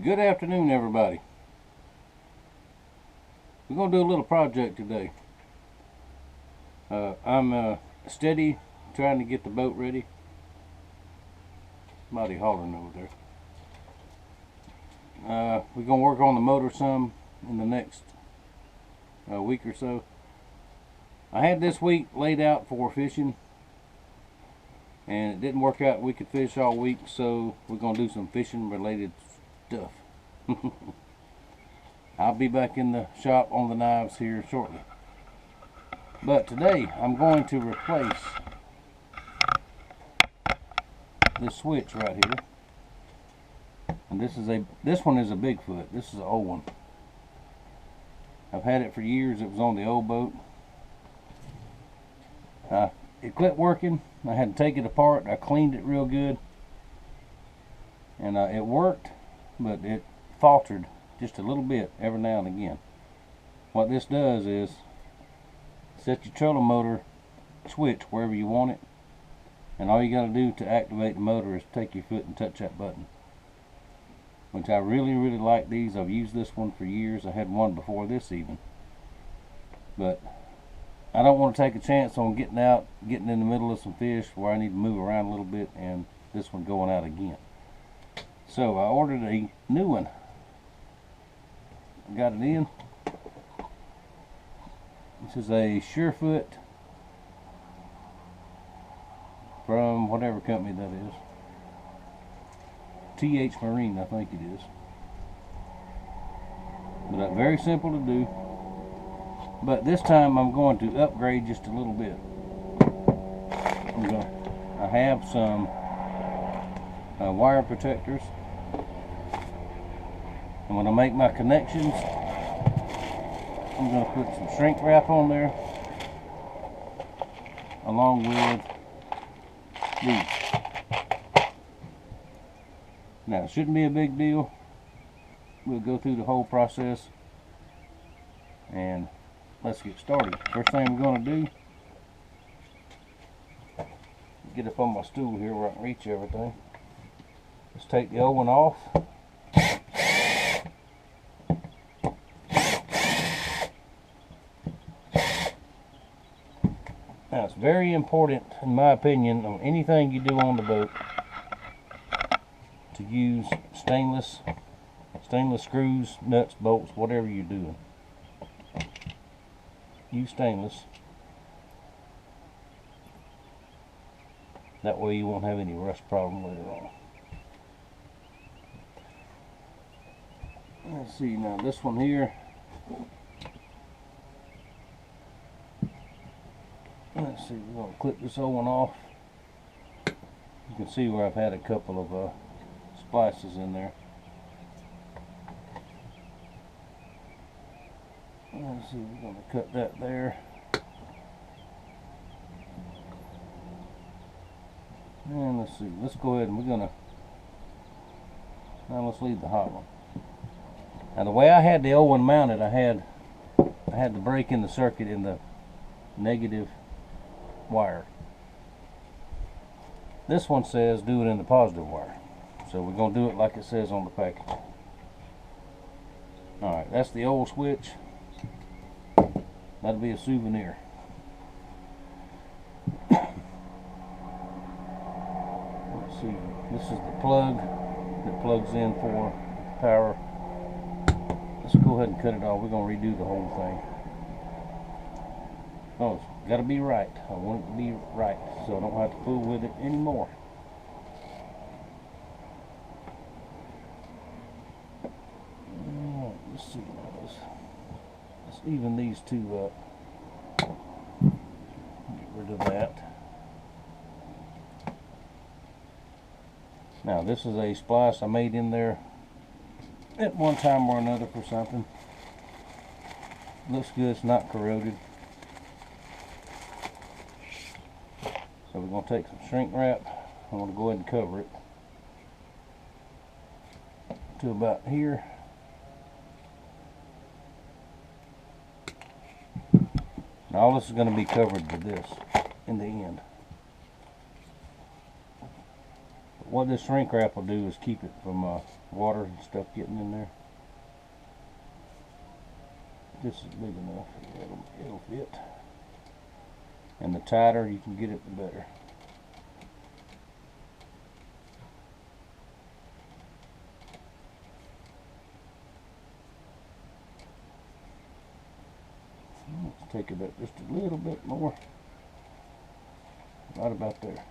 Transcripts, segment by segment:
Good afternoon, everybody. We're going to do a little project today. I'm steady trying to get the boat ready. Somebody hollering over there. We're going to work on the motor some in the next week or so. I had this week laid out for fishing, and it didn't work out. We could fish all week, so we're going to do some fishing related stuff. I'll be back in the shop on the knives here shortly. But today I'm going to replace this switch right here. And this one is a Bigfoot. This is an old one. I've had it for years. It was on the old boat. It quit working. I had to take it apart. I cleaned it real good, and it worked, but it faltered just a little bit every now and again. What this does is set your trolling motor switch wherever you want it, and all you got to do to activate the motor is take your foot and touch that button, which I really like these. I've used this one for years. I had one before this even, but I don't want to take a chance on getting in the middle of some fish where I need to move around a little bit and this one going out again. So I ordered a new one. I got it in. This is a Surefoot from whatever company that is. TH Marine, I think it is. But very simple to do. But this time I'm going to upgrade just a little bit. I have some wire protectors. And when I make my connections, I'm going to put some shrink wrap on there, along with these. Now, it shouldn't be a big deal. We'll go through the whole process, and let's get started. First thing we're going to do, get up on my stool here where I can reach everything. Let's take the old one off. Now, it's very important, in my opinion, on anything you do on the boat, to use stainless screws, nuts, bolts, whatever you're doing. Use stainless. That way you won't have any rust problem later on. Let's see, now this one here, let's see, we're going to clip this old one off. You can see where I've had a couple of splices in there. Let's see, we're going to cut that there. And let's see, let's go ahead and now let's leave the hot one. Now the way I had the old one mounted, I had the break in the circuit in the negative wire. This one says do it in the positive wire. So we're going to do it like it says on the package. Alright, that's the old switch. That'll be a souvenir. Let's see, this is the plug that plugs in for power. Let's go ahead and cut it off. We're going to redo the whole thing. Oh, it's got to be right. I want it to be right so I don't have to fool with it anymore. Let's see. Let's even these two up. Get rid of that. Now this is a splice I made in there at one time or another for something. Looks good, it's not corroded. So we're going to take some shrink wrap. I'm going to go ahead and cover it to about here. Now all this is going to be covered with this in the end. what this shrink wrap will do is keep it from water and stuff getting in there. This is big enough. It'll fit. And the tighter you can get it, the better. Let's take it up just a little bit more. Right about there.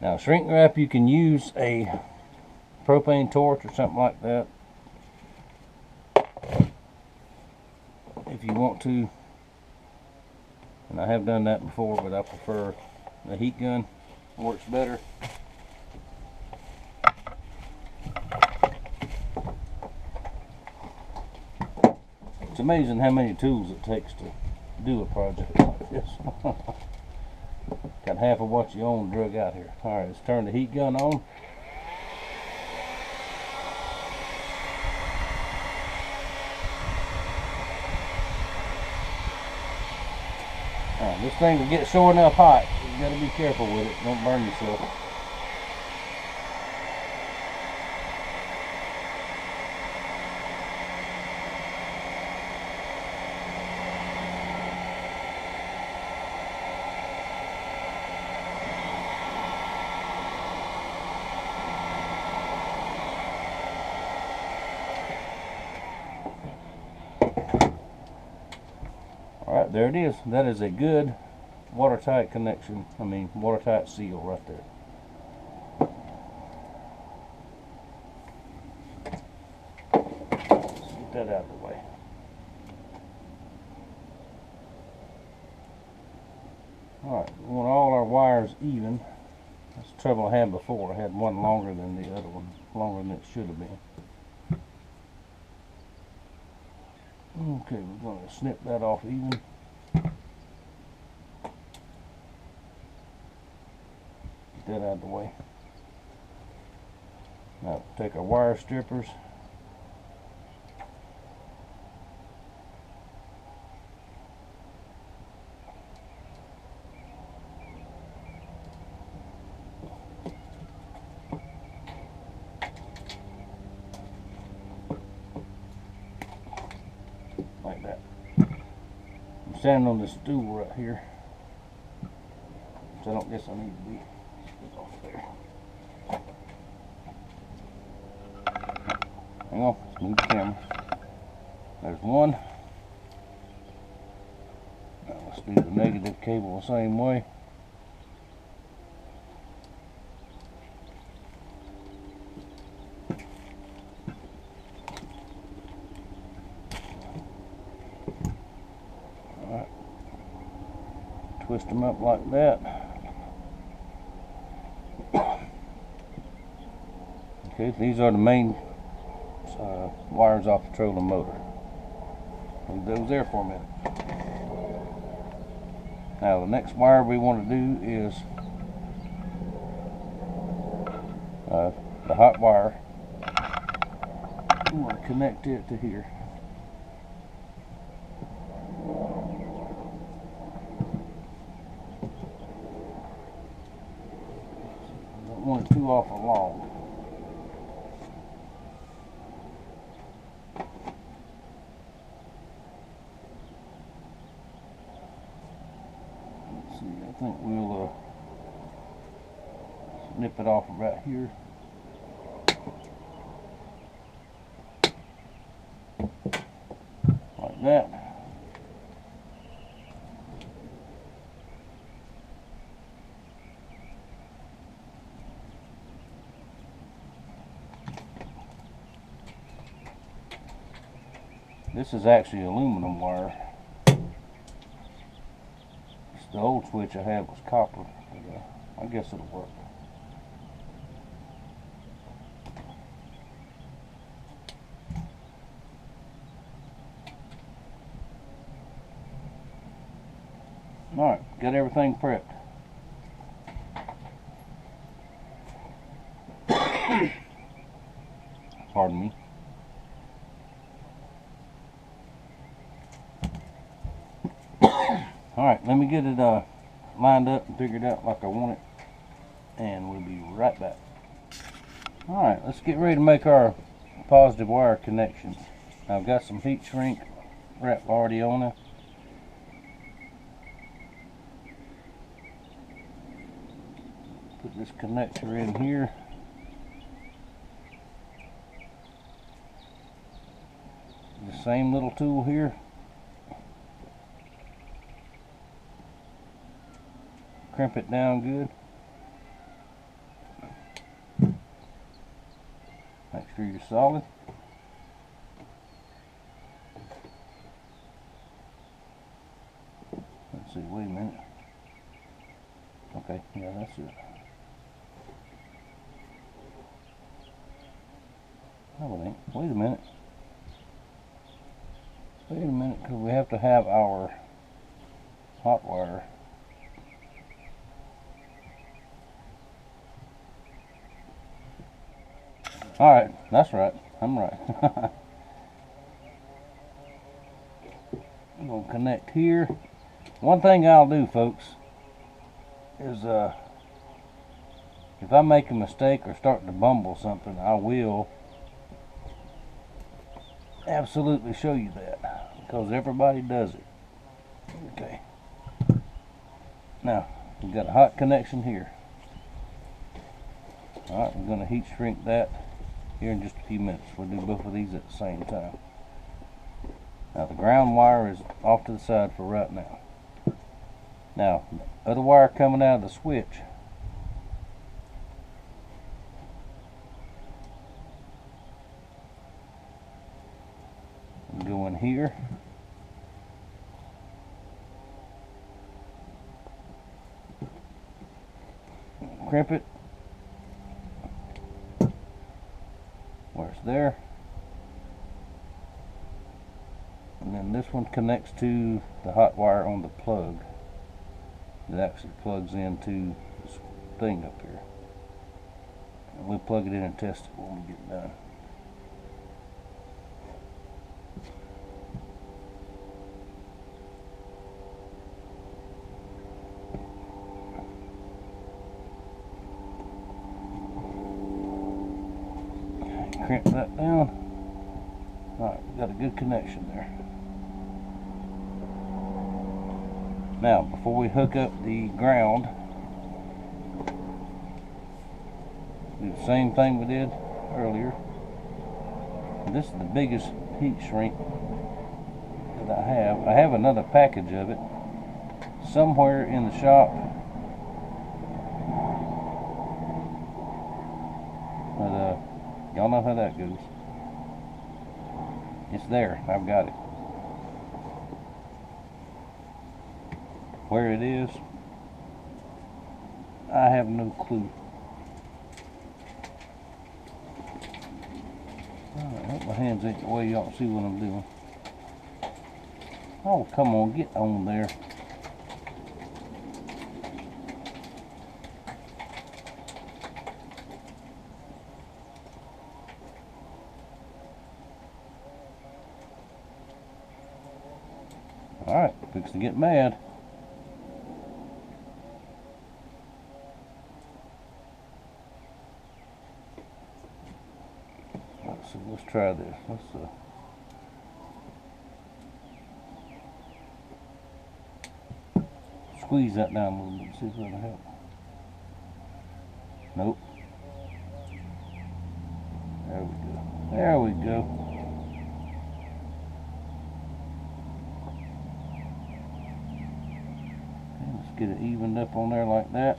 Now, shrink wrap, you can use a propane torch or something like that if you want to. And I have done that before, but I prefer the heat gun. Works better. It's amazing how many tools it takes to do a project like this. Got half of what you own drug out here. Alright, let's turn the heat gun on. This thing will get sure enough hot. You gotta be careful with it. Don't burn yourself. Alright, there it is. That is a good watertight connection. I mean, watertight seal right there. Let's get that out of the way. Alright, we want all our wires even. That's the trouble I had before. I had one longer than the other one, longer than it should have been. Okay, we're going to snip that off even. Get that out of the way. Now take our wire strippers. Like that. I'm standing on this stool right here, so I don't guess I need to be off there. Hang on, let's move the camera. There's one. Now let's do the negative cable the same way. Alright. Twist them up like that. Okay, these are the main wires off the trolling motor. Leave those there for a minute. Now the next wire we want to do is the hot wire. We want to connect it to here. Don't want it too awful long. I think we'll snip it off right here. Like that. This is actually aluminum wire. The old switch I had was copper, but I guess it'll work. Alright, got everything prepped. Pardon me. Alright, let me get it lined up and figured out like I want it. and we'll be right back. Alright, let's get ready to make our positive wire connections. I've got some heat shrink wrap already on it. Put this connector in here. The same little tool here. Crimp it down good. Make sure you're solid. Let's see, wait a minute. Okay, yeah, that's it. No, it ain't. Wait a minute. Wait a minute, because we have to have our hot wire. Alright, that's right. I'm right. I'm going to connect here. One thing I'll do, folks, is if I make a mistake or start to bumble something, I will absolutely show you that, because everybody does it. Okay. Now, we've got a hot connection here. Alright, we're going to heat shrink that here in just a few minutes. We'll do both of these at the same time. Now the ground wire is off to the side for right now. Now, the other wire coming out of the switch, go in here. Crimp it where it's there, and then this one connects to the hot wire on the plug. It actually plugs into this thing up here, and we'll plug it in and test it when we get done. Crimp that down. Alright, we got a good connection there. Now, before we hook up the ground, do the same thing we did earlier. This is the biggest heat shrink that I have. I have another package of it somewhere in the shop. But y'all know how that goes. It's there. I've got it. Where it is, I have no clue. Alright, I hope my hands ain't the way y'all see what I'm doing. Oh, come on, get on there. Alright, fix to get mad. So let's try this. Let's squeeze that down a little bit, see if that'll help. Nope. There we go. There we go. Okay, let's get it evened up on there like that.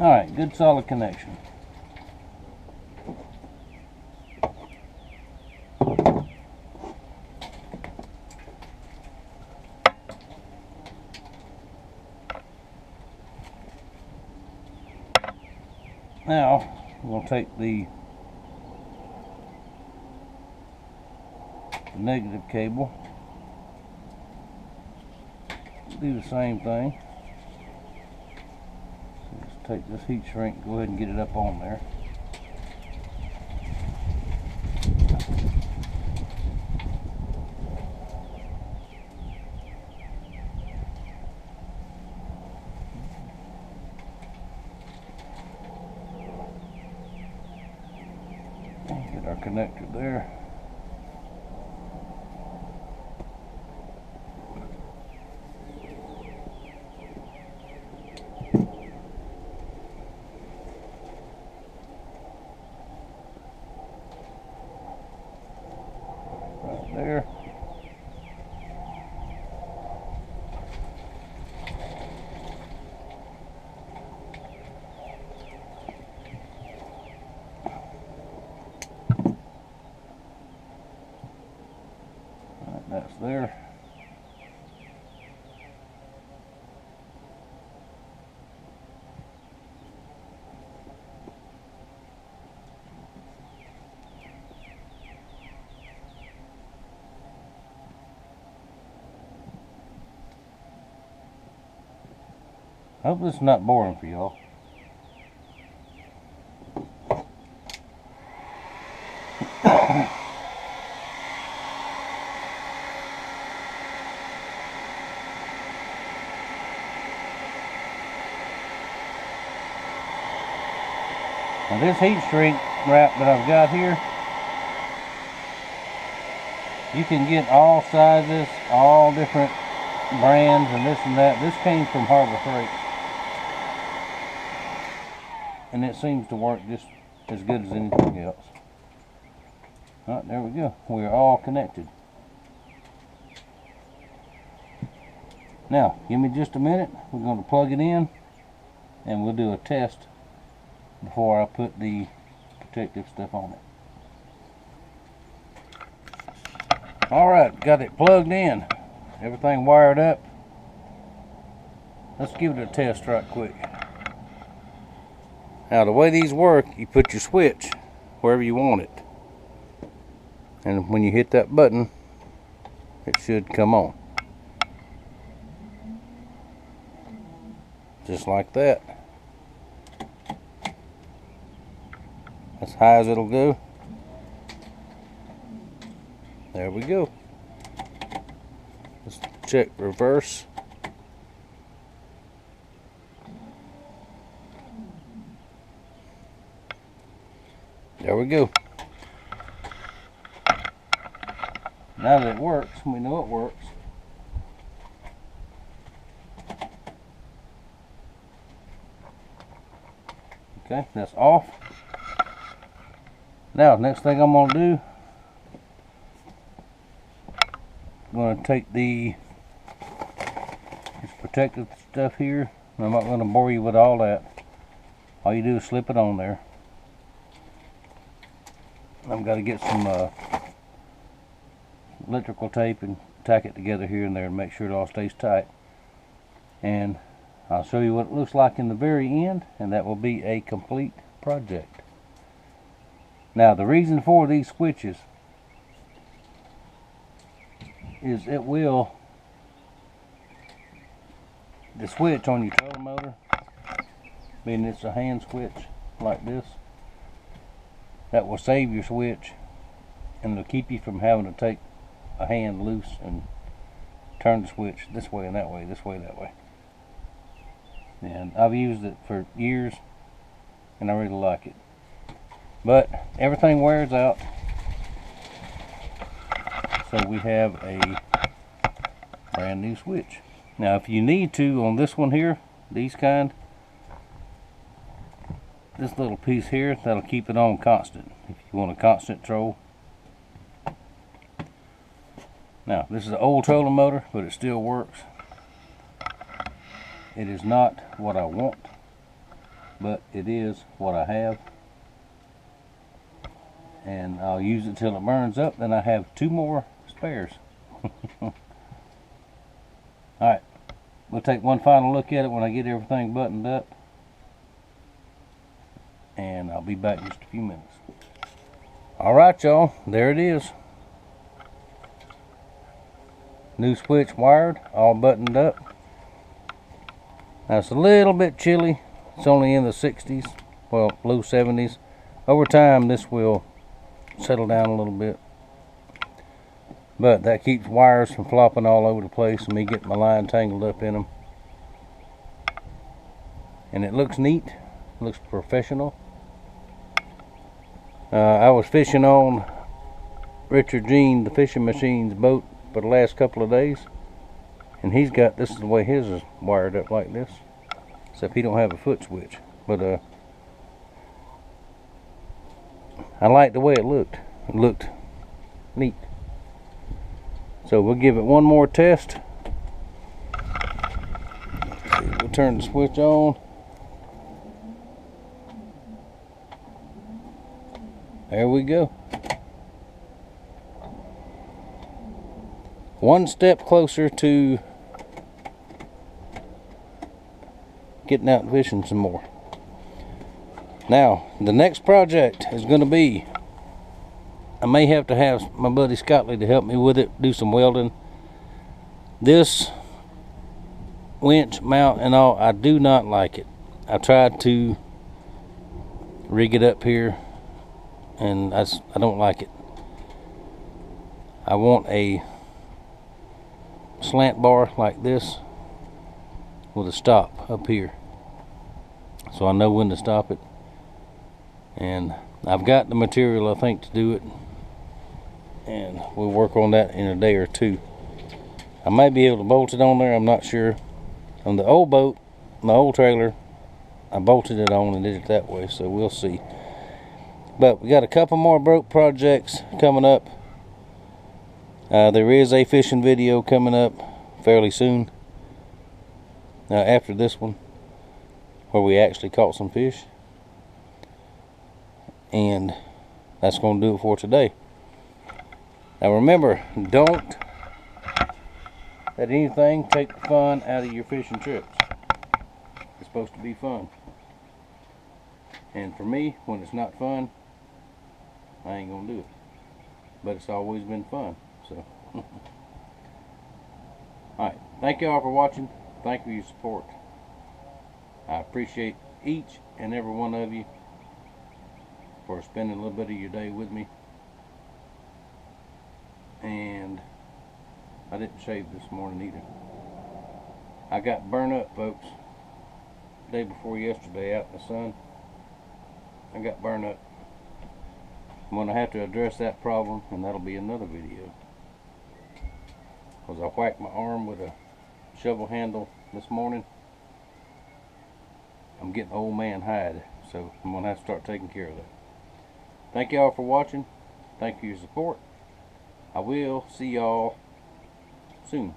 Alright, good solid connection. Now, we're going to take the negative cable, do the same thing. Just take this heat shrink, go ahead and get it up on there. Get our connector there. Right there. That's there. I hope this is not boring for y'all. Now this heat shrink wrap that I've got here, you can get all sizes, all different brands and this and that. This came from Harbor Freight. And it seems to work just as good as anything else. Alright, there we go. We're all connected. Now, give me just a minute. We're going to plug it in and we'll do a test before I put the protective stuff on it. Alright, got it plugged in. Everything wired up. Let's give it a test right quick. Now the way these work, you put your switch wherever you want it. And when you hit that button, it should come on. Just like that. As high as it'll go. There we go. Let's check reverse. There we go. Now that it works, we know it works. Okay, that's off. Now, next thing I'm going to do, I'm going to take this protective stuff here. I'm not going to bore you with all that. All you do is slip it on there. I've got to get some electrical tape and tack it together here and there and make sure it all stays tight. And I'll show you what it looks like in the very end, and that will be a complete project. Now, the reason for these switches is it will, the switch on your trailer motor, being it's a hand switch like this, that will save your switch and it'll keep you from having to take a hand loose and turn the switch this way and that way, this way, that way. And I've used it for years and I really like it. But everything wears out, so we have a brand new switch. Now if you need to, on this one here, these kind, this little piece here, that'll keep it on constant if you want a constant troll. Now this is an old trolling motor, but it still works. It is not what I want, but it is what I have. And I'll use it till it burns up. Then I have 2 more spares. Alright, we'll take one final look at it when I get everything buttoned up. And I'll be back in just a few minutes. Alright y'all, there it is. New switch wired, all buttoned up. Now it's a little bit chilly. It's only in the 60s, well, low 70s. Over time this will settle down a little bit. But that keeps wires from flopping all over the place and me getting my line tangled up in them. And it looks neat, looks professional. I was fishing on Richard Jean, the fishing machine's boat, for the last couple of days, and he's got, this is the way his is wired up, like this, except he don't have a foot switch. But I like the way it looked. It looked neat. So we'll give it one more test. We'll turn the switch on. There we go. One step closer to getting out and fishing some more. Now, the next project is going to be, I may have to have my buddy Scottley to help me with it, do some welding. This winch mount and all, I do not like it. I tried to rig it up here, and I don't like it. I want a slant bar like this with a stop up here, so I know when to stop it. And I've got the material, I think, to do it, and we'll work on that in a day or two. I may be able to bolt it on there, I'm not sure. On the old boat, my old trailer, I bolted it on and did it that way, so we'll see. But we got a couple more boat projects coming up. There is a fishing video coming up fairly soon, after this one, where we actually caught some fish. And that's going to do it for today. Now remember, don't let anything take the fun out of your fishing trips. It's supposed to be fun. And for me, when it's not fun, I ain't going to do it. But it's always been fun. So, alright, thank y'all for watching. Thank you for your support. I appreciate each and every one of you for spending a little bit of your day with me. And I didn't shave this morning either. I got burnt up, folks. Day before yesterday out in the sun, I got burnt up. I'm going to have to address that problem, and that'll be another video. Because I whacked my arm with a shovel handle this morning. I'm getting old man hide, so I'm going to have to start taking care of that. Thank y'all for watching. Thank you for your support. I will see y'all soon.